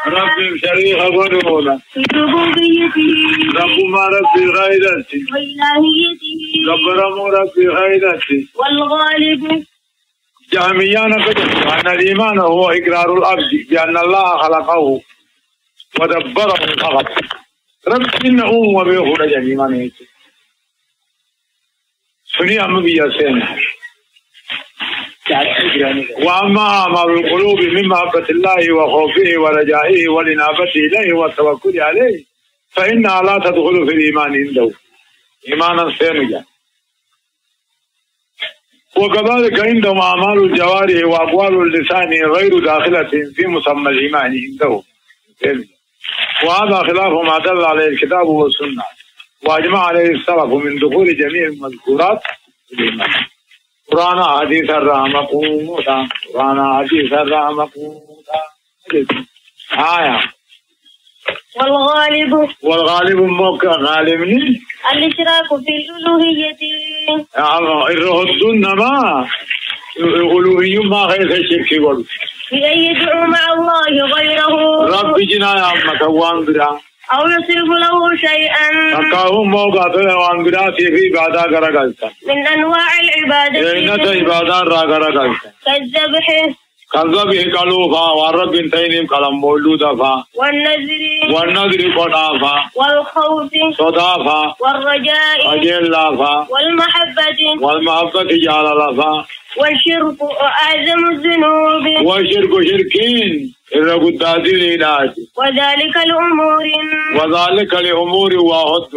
رب شريك غنونا في ربوبيته رب ما رب غيرتي وإلهيته رب رمو رب غيرتي والغالب جهميان قدر أن الإيمان هو إقرار الأبد بأن الله خلقه ودبره فقط رب إنه وبيخرج الإيمان سني أم بياسين وأما أعمال القلوب من محبة الله وخوفه ورجائه والإنابة إليه والتوكل عليه فإنها لا تدخل في الإيمان عنده إيمانا ثانيا وكذلك عندهم أعمال الجوارح وأقوال اللسان غير داخلة في مسمى الإيمان عنده وهذا خلاف ما دل عليه الكتاب والسنة وأجمع عليه السلف من دخول جميع المذكورات في الإيمان قرآن حديث الرحمة قرآن حديث الرحمة آية والغالب موقع غالبني الإشراك في الألوهية الرهدون ما الألوهي ما غير الشرك يقول بأن يدعو مع الله غيره رب جنا يا أمك وانبرا أو يصرف له شيئا أكاهم موقع وانبرا في بعدا كرقلتا من أنواع العبادة إنة عبادة را كرقلتا كالذبح كذبه قالوا والرب انتينهم كلام مولودا فا والنذر قدافا والخوف صدافا والرجاء أجلافا والمحبة جالافا والشرك أعظم الذنوب والشرك شركين الرقدات الإلهي وذلك لأمور واحد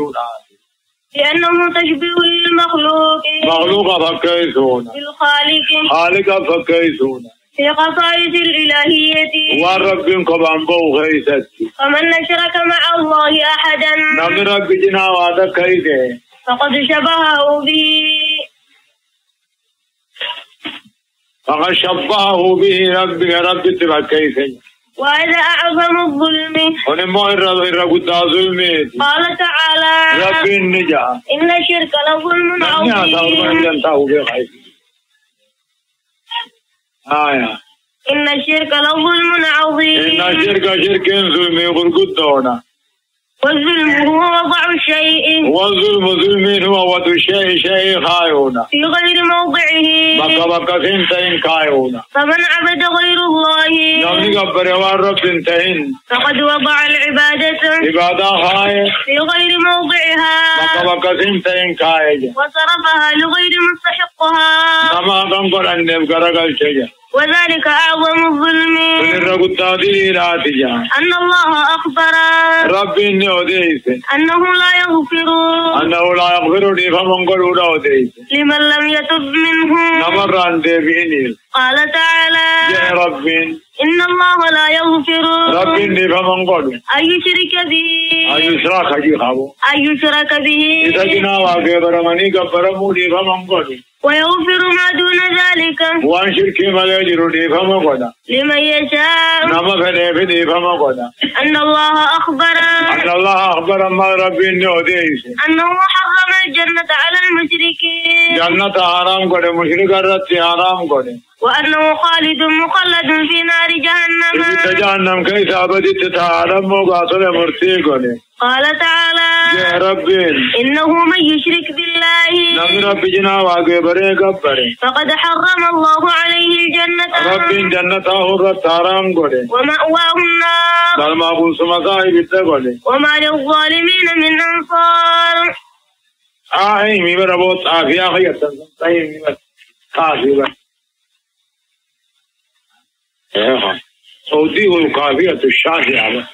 لأنه تشبه المخلوق مخلوق فكيسون بالخالق خالق فكيسون في خصائص الإلهية والرب قبان بو غيثتي فمن أشرك مع الله أحدا نمي رب جنا وعدا كيده فقد شبهه به فقد شبهه به رب تبع كيفه وهذا أعظم الظلم ونمو الرقود ظلمي قال تعالى رب النجا إن الشرك لظلم عظيم إن الشرك لظلم عظيم إن الشرك شرك ظلمي غرقود دونا والظلم هو وضع الشيء والظلم هو وضع شيء خايونا في غير موضعه بقى سنتين خايونا فمن عبد غير الله نمني قبر والرب سنتين فقد وضع العبادة عبادة خاي في غير موضعها بقى سنتين خايجة وصرفها لغير مستحقها نما قنقر أنهم قرقل شيء وذلك أعظم الظلم أن الله أخبر رب إني أوديس أنه لا يغفر لي فمن قلوا لا أوديس لمن لم يتب منه نمر عن ديبيني قال تعالى يا رب إن الله لا يغفر رب إني فمن قلوا أن يشرك به أن يشرك به إذا جنا واقبر مني قبر مولي فمن قلوا ويغفر ما دون ذلك وان شركي ملاجر لي فما قدا لمن يشاء نما فدي فما قدا أن الله أخبر ما ربي إني أوديس أنه حرم الجنة على المشركين جنة حرام قد مشرك الرد حرام قد وأنه خالد مخلد في نار جهنم كيف أبدت تعالى مقاصد مرتي قد قال تعالى يا رب إنه من يشرك بالله نم رب جنا واقبر قبر فقد حرم الله عليه الجنة رب جنته الرد حرام قد ومأواه النار بل ما بوس مصائب التقل وما للظالمين من أنصار ميبر بوت آفيا خيطا ميبر كافي صوتي والكافية الشافعة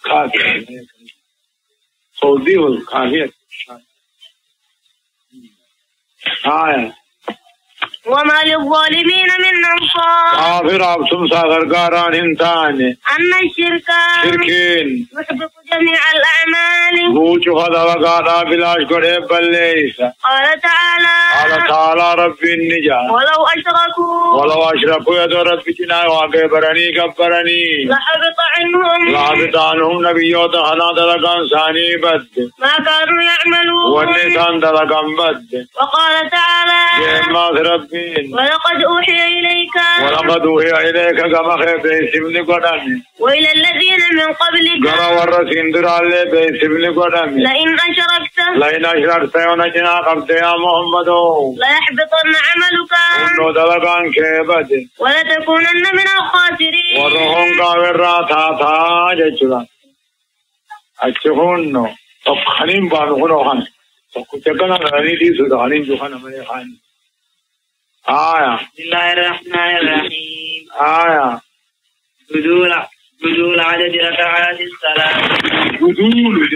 كافي صوتي والكافية الشافعة وما للظالمين من أنصار كافر عبسم ساغر قاران انتاني أن الشرك شركين يحبط جميع الأعمال بوچو خدا وقالا بلاش قريب بليس قال تعالى ربي النجا ولو أشركوا يدو ربي جنا واقبرني قبرني لحبط عنهم نبيوت خنا دلقان ثاني بد ما كانوا يعملون والنسان دلقان بد وقال تعالى جئمات ربين ولقد أوحي إليك قد وهي إليك كما خير بيسمني قدامي وإلى الذين من قبلك قرى ورسين درالي بيسمني قدامي لئن أشركت ونجنا قبت يا محمد ليحبطن عملك ونو دلقان كيبت ولتكونن من الخاسرين ورهم قاور راتا جيشلا أشهون طب خنين بانو خن تكنا غني دي سود خنين جو خن من خن بسم الله الرحمن الرحيم بدول عدد ركعات الصلاة بدول